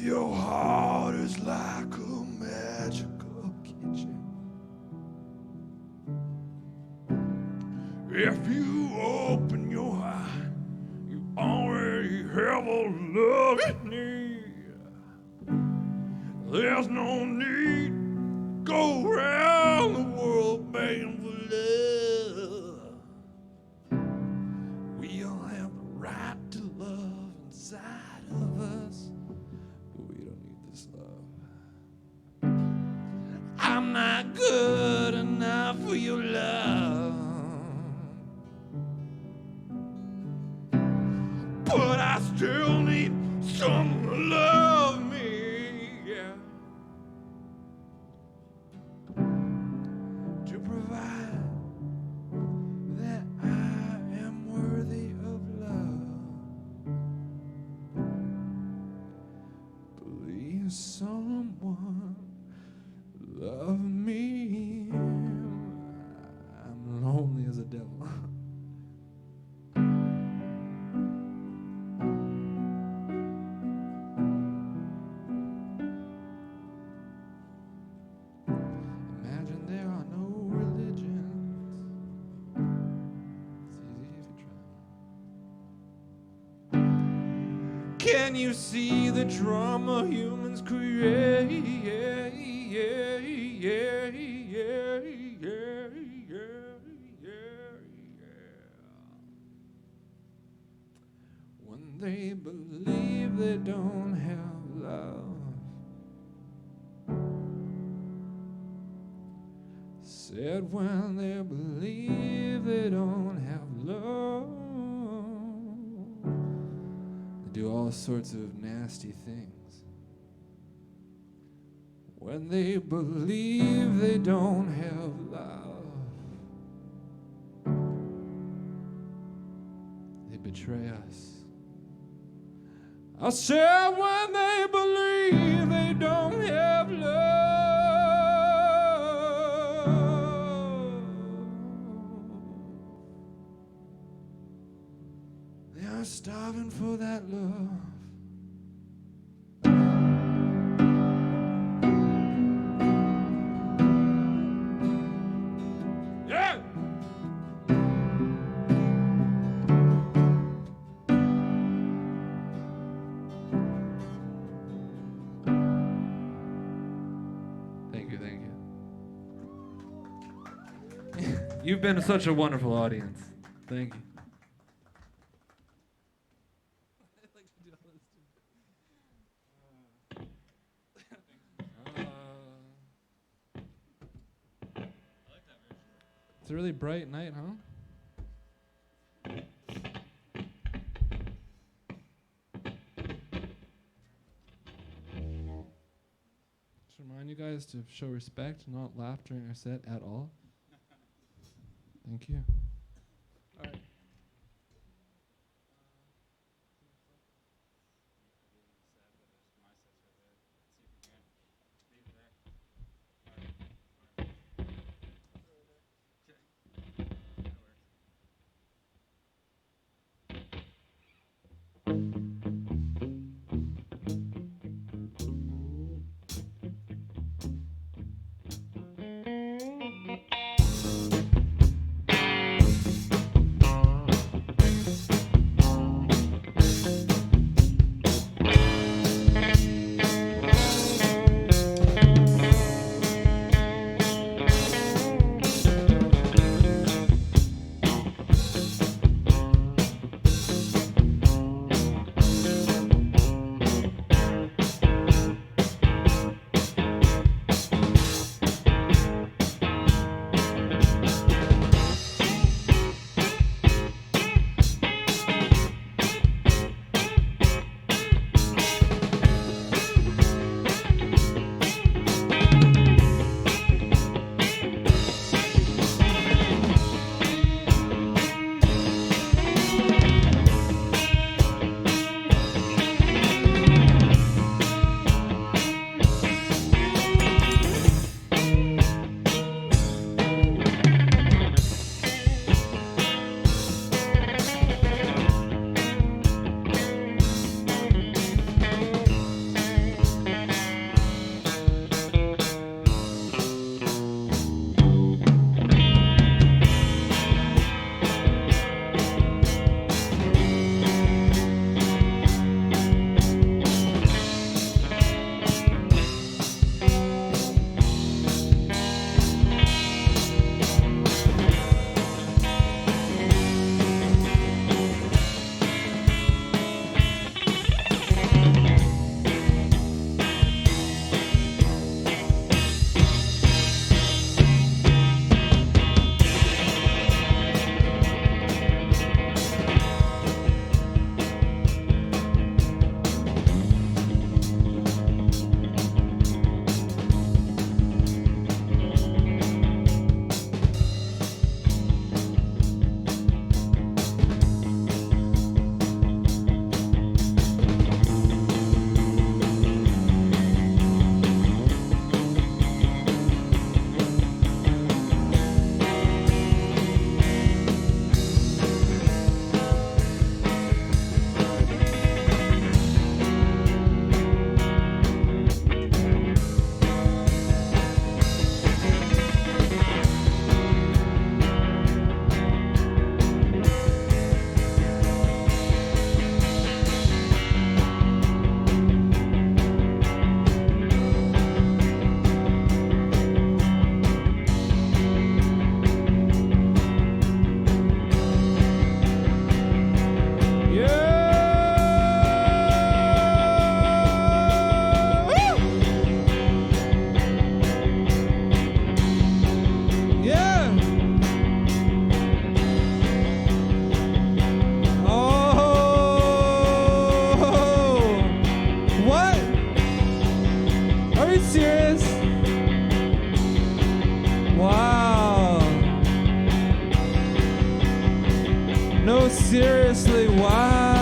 Your heart is like a magical kitchen. If you open your heart, you already have all the love you need. There's no need to go around the world begging for love. We all have the right to love inside of us, but we don't need this love. I'm not good enough for your love, but I still need someone to love me, yeah. To provide that I am worthy of love. Please, someone love me. I'm lonely as a devil. Imagine there are no religions. It's easy if you try. Can you see the drama humans create? When they believe they don't have love. Said when they believe they don't have love, they do all sorts of nasty things. When they believe they don't have love, they betray us. I said when they believe they don't have love, they are starving for that love. Yeah! Thank you, thank you. You've been such a wonderful audience. Thank you. It's a really bright night, huh? Just remind you guys to show respect, not laugh during our set at all. Thank you. All right. No, seriously, wow.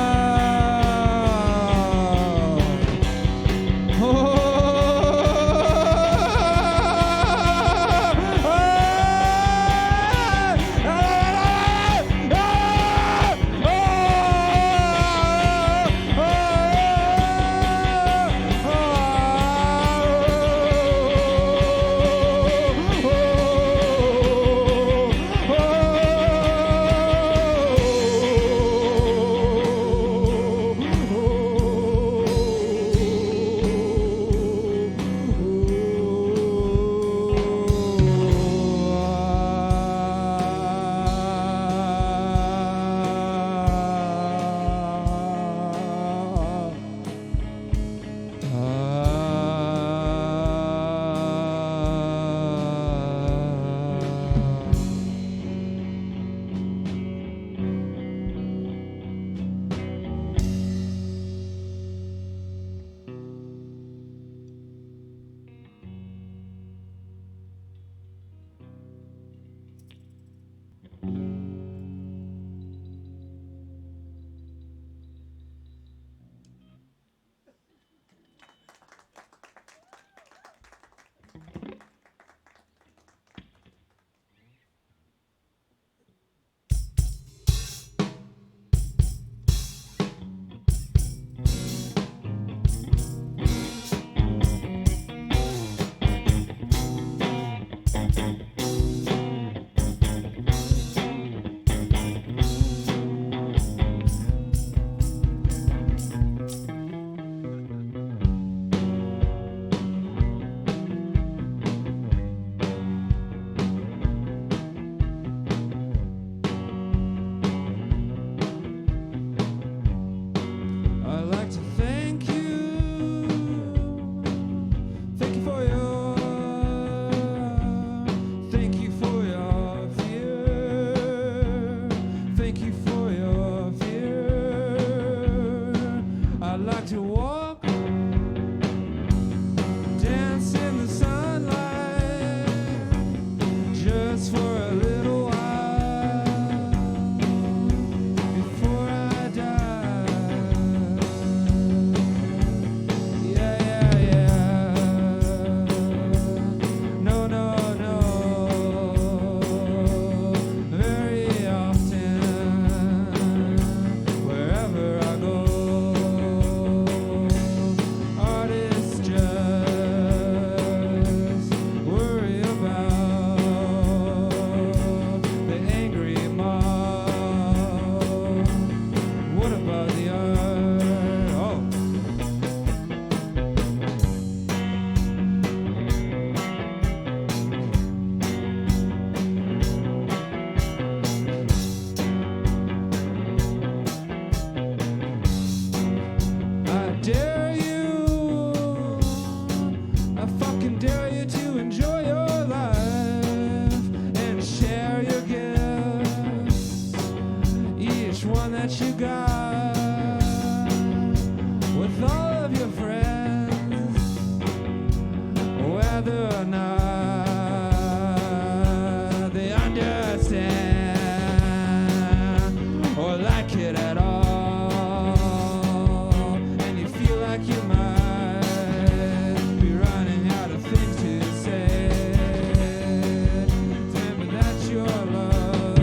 Your love,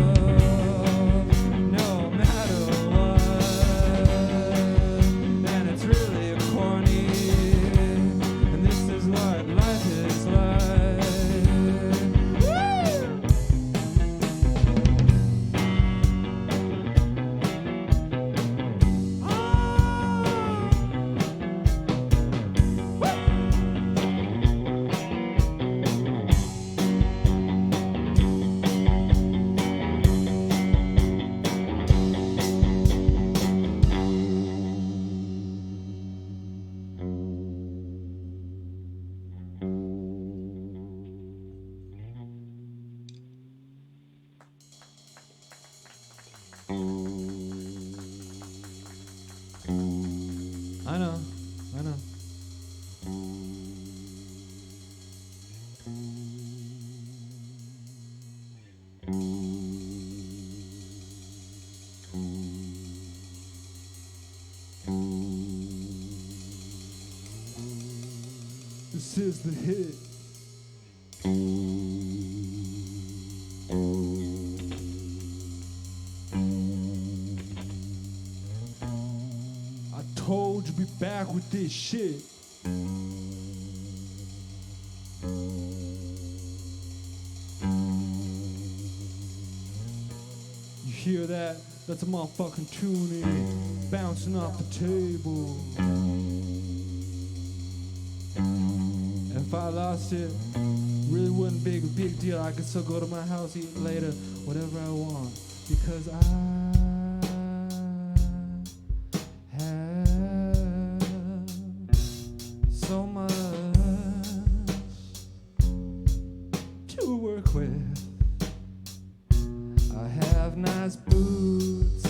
no matter what. This is the hit. I told you be back with this shit. You hear that? That's a motherfucking tuning, bouncing off the table. If I lost it, really wouldn't be a big deal. I could still go to my house, eat later, whatever I want, because I have so much to work with. I have nice boots,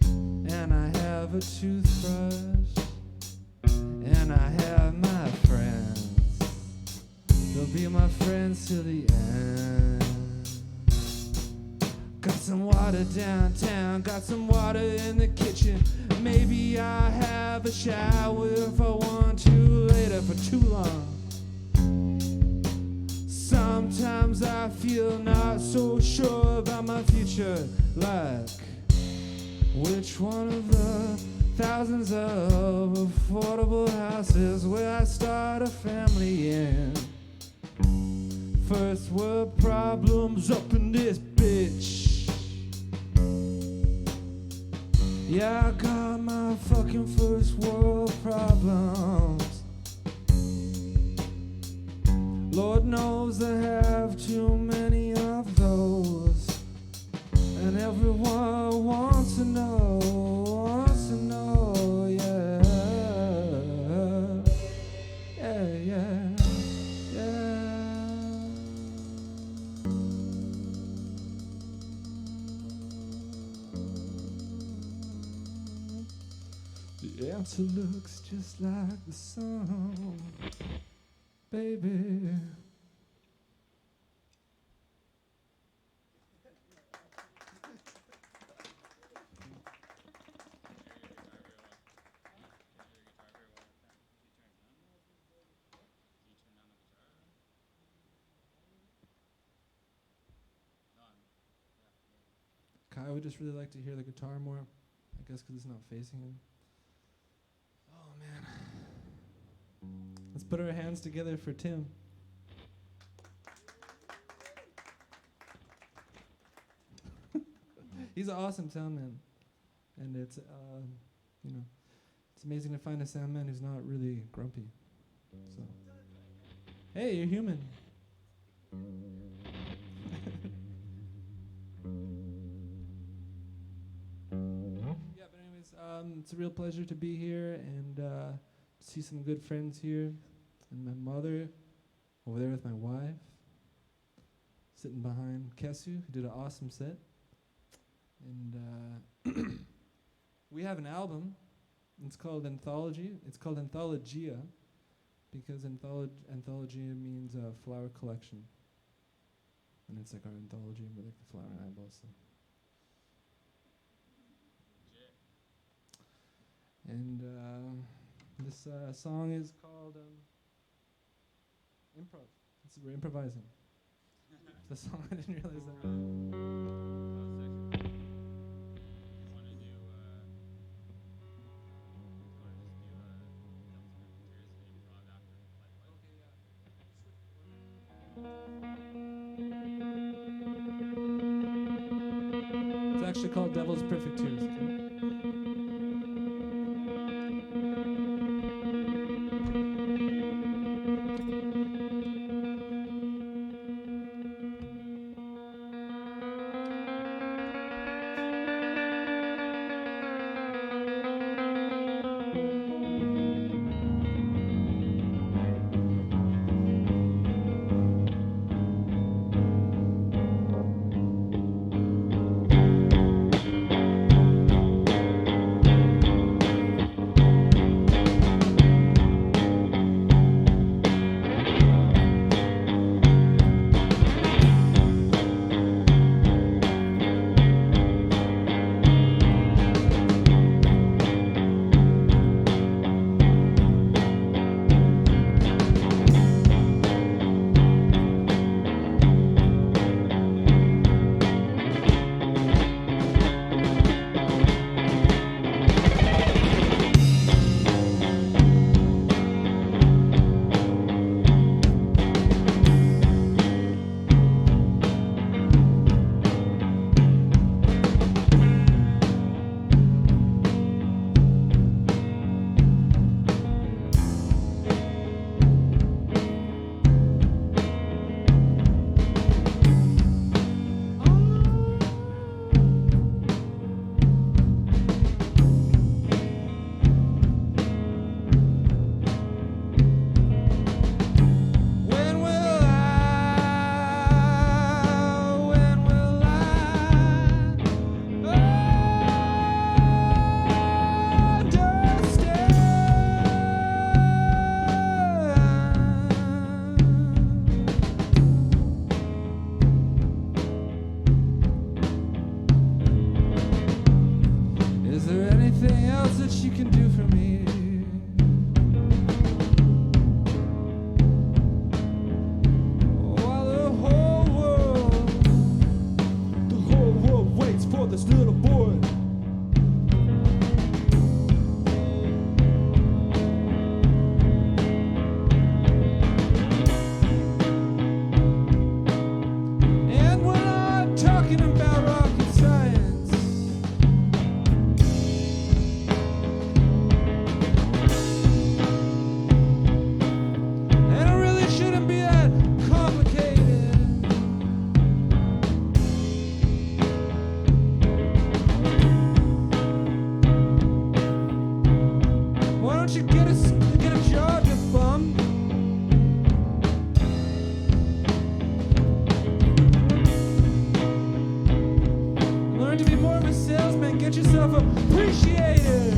and I have a toothbrush, and I have my friends. They'll be my friends till the end. Got some water downtown, got some water in the kitchen. Maybe I have a shower if I want to later for too long. Sometimes I feel not so sure about my future, like which one of the thousands of affordable houses will I start a family in. First world problems up in this bitch. Yeah, I got my fucking first world problems. Lord knows I have too many of those. And everyone wants to know, yeah. Yeah, yeah, yeah. The answer looks just like the sun, baby. Kai would just really like to hear the guitar more, I guess because it's not facing him. Oh man. Let's put our hands together for Tim. He's an awesome sound man. And it's, it's amazing to find a sound man who's not really grumpy. So, hey, you're human. Yeah, but anyways, it's a real pleasure to be here and see some good friends here, and my mother over there with my wife, sitting behind Kesu, who did an awesome set. And we have an album. It's called Anthology. It's called Anthologia because anthology means flower collection, and it's like our anthology with like the flower and eyeballs. So. And this song is called Improv. We're improvising. The song, I didn't realize that. It's actually called Devil's Perfect Tears. Okay? that she can do for me. While the whole world waits for this little boy. And we're not talking about rocket science. And it really shouldn't be that complicated. Why don't you get a job, you bum? Learn to be more of a salesman. Get yourself appreciated.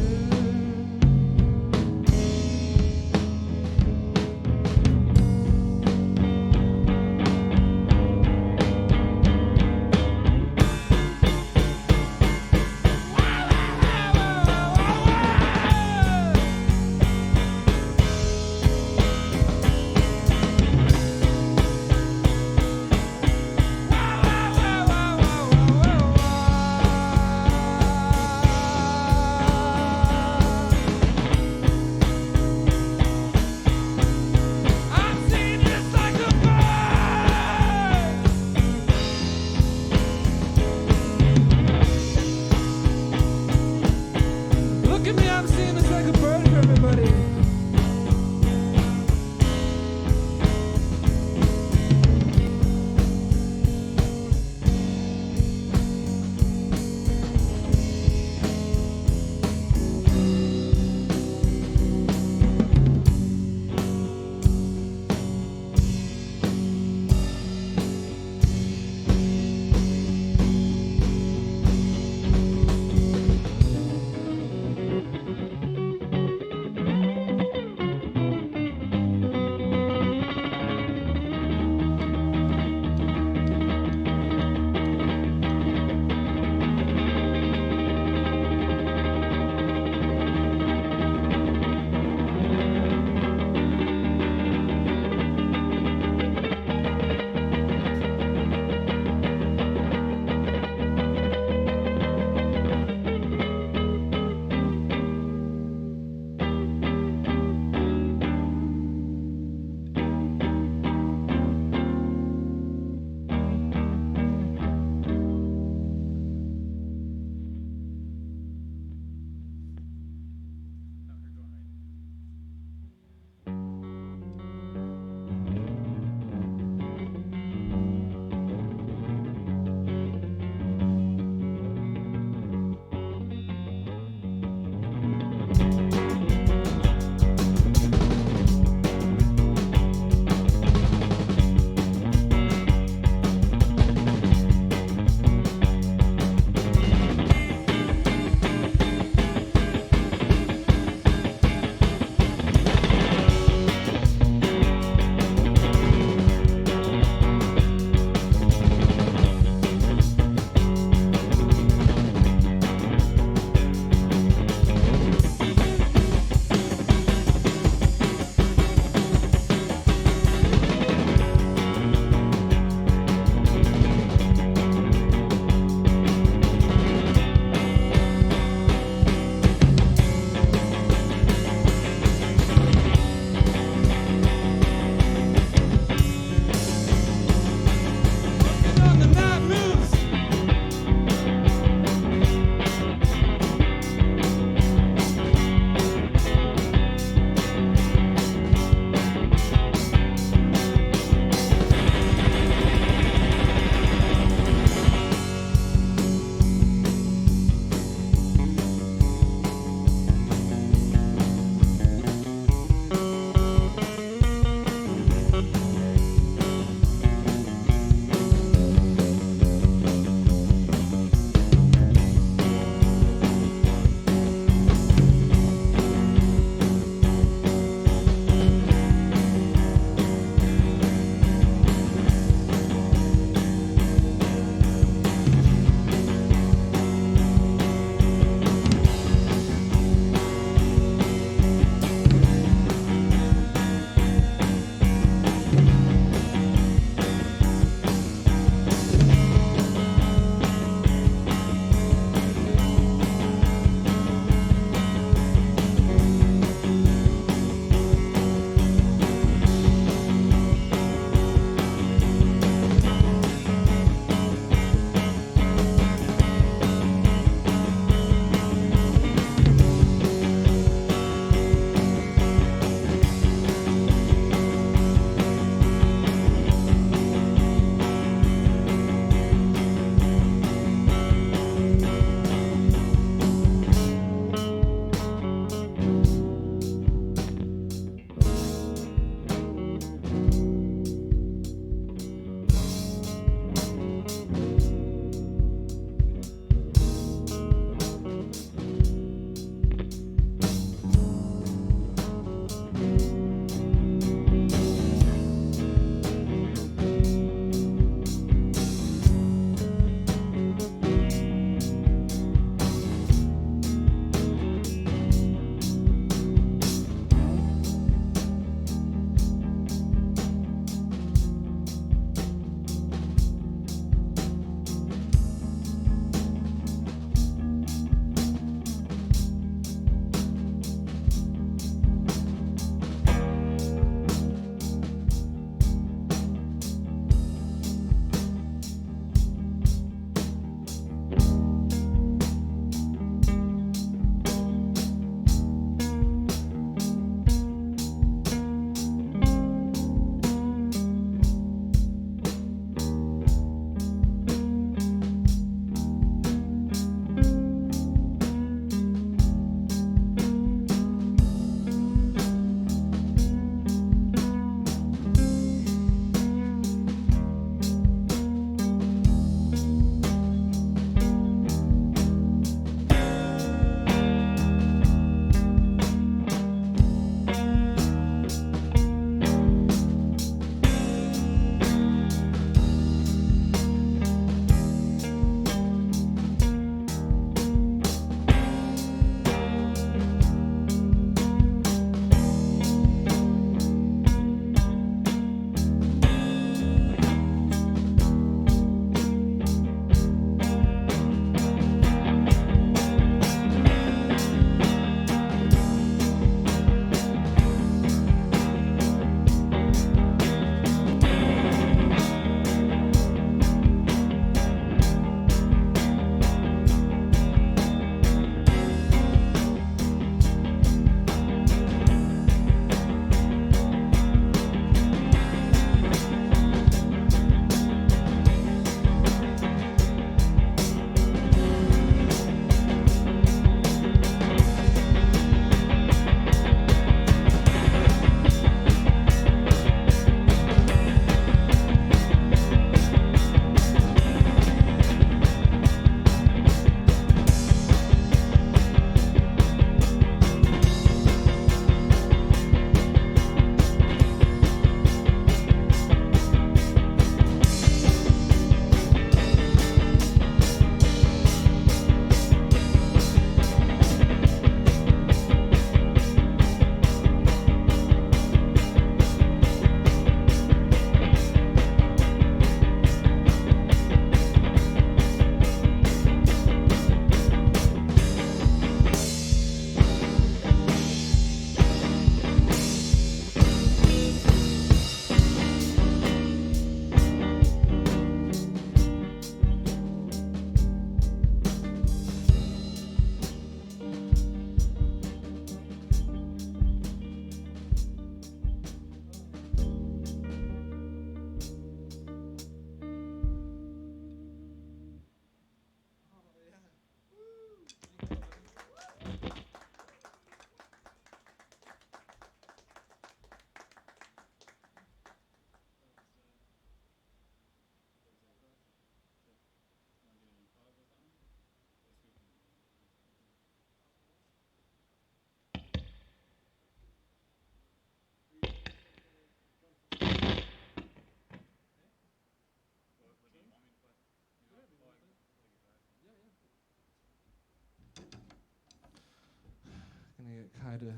had to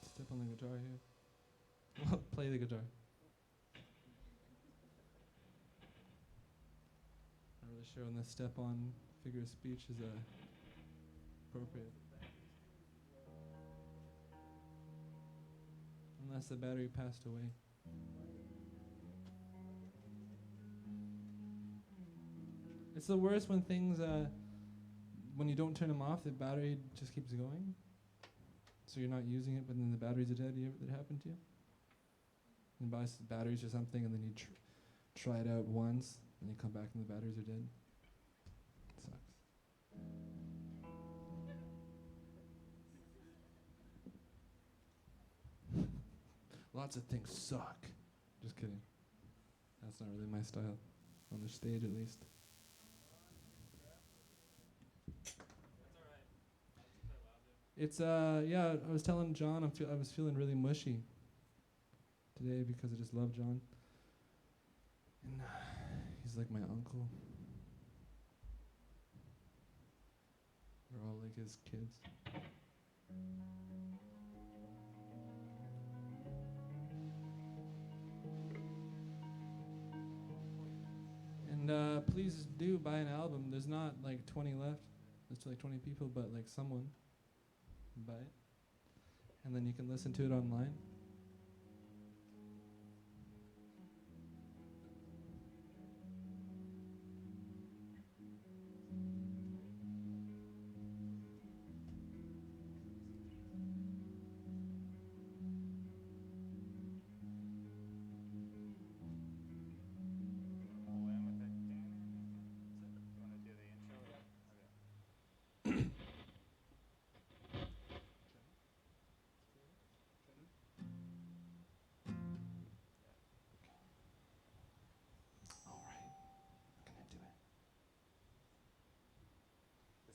step on the guitar here. Play the guitar. Not really sure when the step on figure of speech is appropriate. Unless the battery passed away. It's the worst when things, when you don't turn them off, the battery just keeps going. So you're not using it, but then the batteries are dead. Did it happen to you? You buy batteries or something, and then you try it out once, and you come back and the batteries are dead. It sucks. Lots of things suck. Just kidding. That's not really my style, on the stage at least. It's yeah. I was telling John I was feeling really mushy today because I just love John, and he's like my uncle. We're all like his kids. And please do buy an album. There's not like 20 left. There's like 20 people, but like someone buy it, and then you can listen to it online.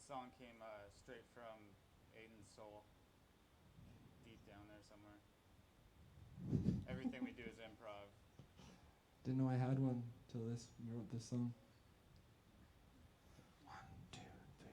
Song came straight from Aiden's soul, deep down there somewhere. Everything we do is improv. Didn't know I had one till I wrote this song. 1, 2, 3, 4.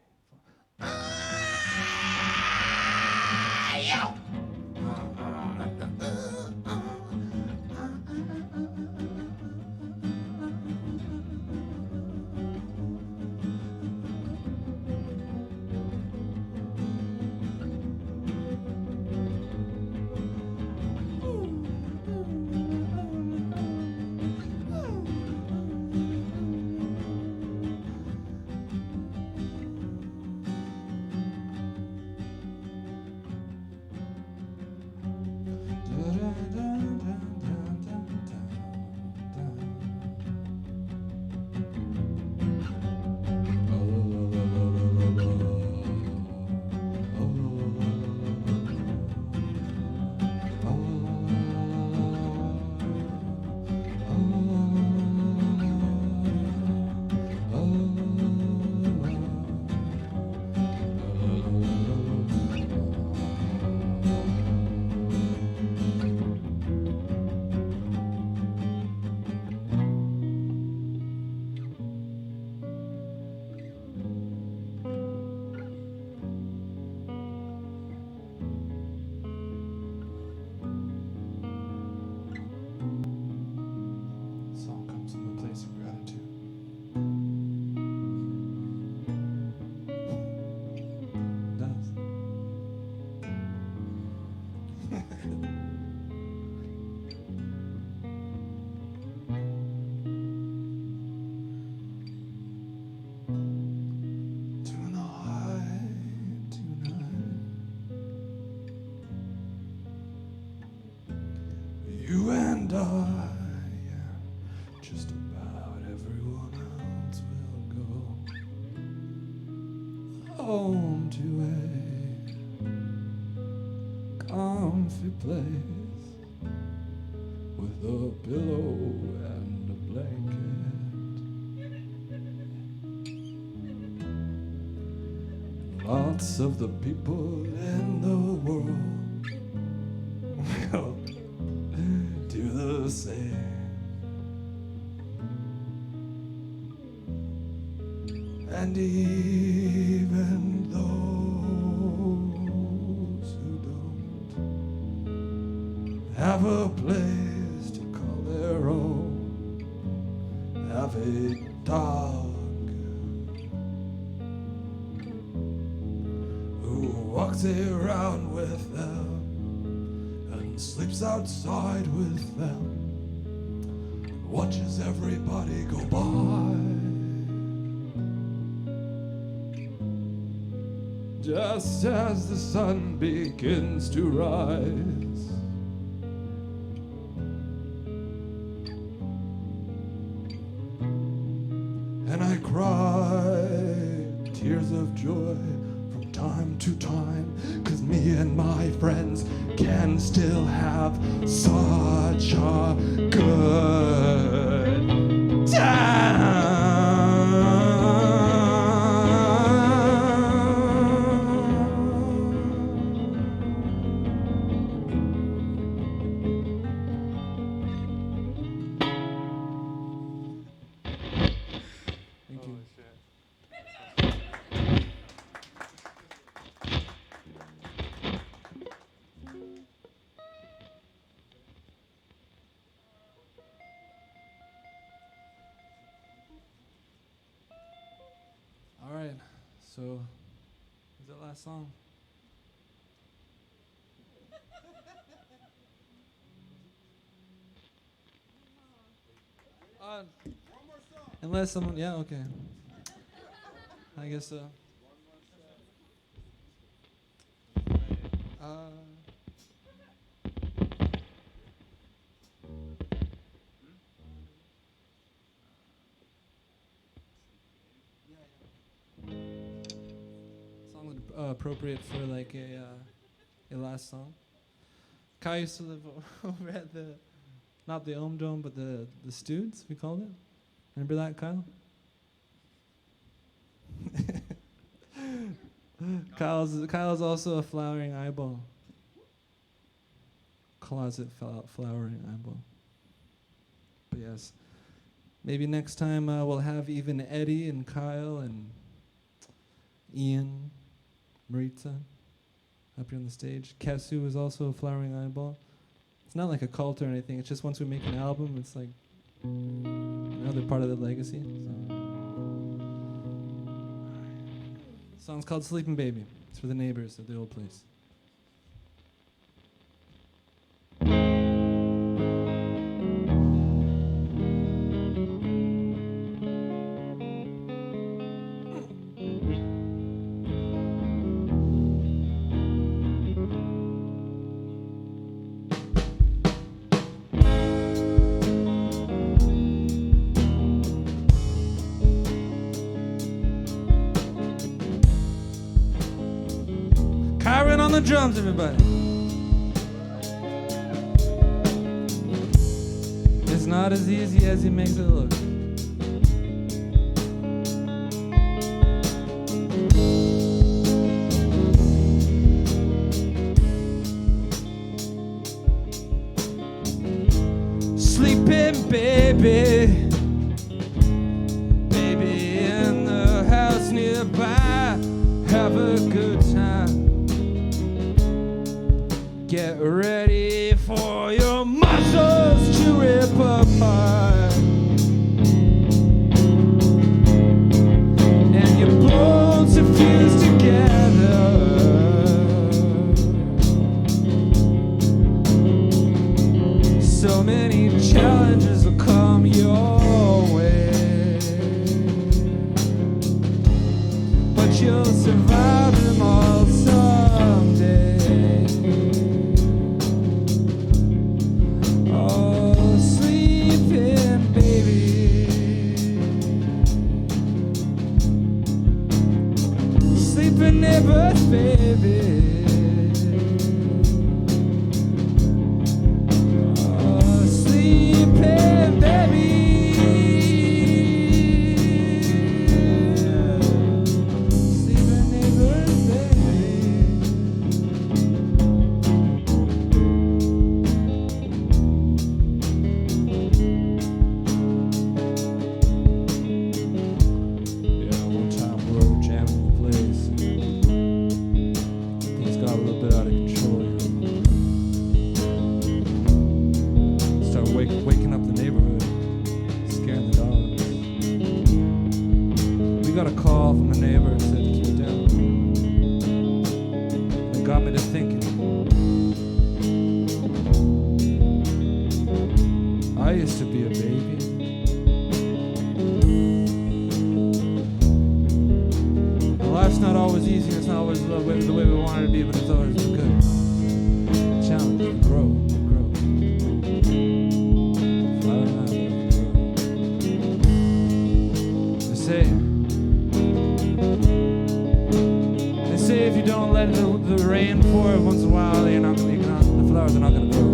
You and I, and just about everyone else will go home to a comfy place with a pillow and a blanket. Lots of the people in the world will do the same. And even those who don't walks around with them and sleeps outside with them, watches everybody go by. Just as the sun begins to rise, and I cry tears of joy from time to time, 'cause me and my friends can still have such a good time. Thank you. Holy shit. All right, so is that last song? Unless someone, yeah, okay. I guess so. Song appropriate for like a last song. Kyle used to live over at the, not the Ohm Dome, but the Studs, we called it. Remember that, Kyle? Kyle's also a flowering eyeball. Closet flowering eyeball. But yes, maybe next time we'll have even Eddie and Kyle and Ian, Maritza up here on the stage. Kesu is also a flowering eyeball. It's not like a cult or anything. It's just once we make an album, it's like another part of the legacy. So. The song's called Sleeping Baby. It's for the neighbors at the old place. Kyron on the drums, everybody. It's not as easy as he makes it look. Sleeping baby, baby in the house nearby, have a good time. Get ready for your muscles to rip apart, and your bones to fuse together. So many challenges will come your way, but you'll survive them all someday. Oh, sleeping baby, sleeping neighbors, baby. Oh, sleeping baby, sleeping neighbors, baby. Yeah, one time we were jamming the place. These guys started thinking, I used to be a baby. Life's not always easy, it's not always the way we want it to be, but it's always good. Challenge, we grow, we grow. Flower and I will grow. They say if you don't let the rain pour once in a while, the flowers are not going to grow.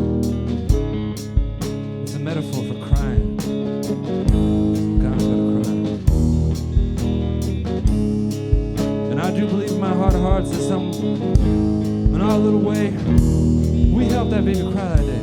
It's a metaphor for crying. God's got to cry. I do believe in my heart of hearts that in our little way, we helped that baby cry that day.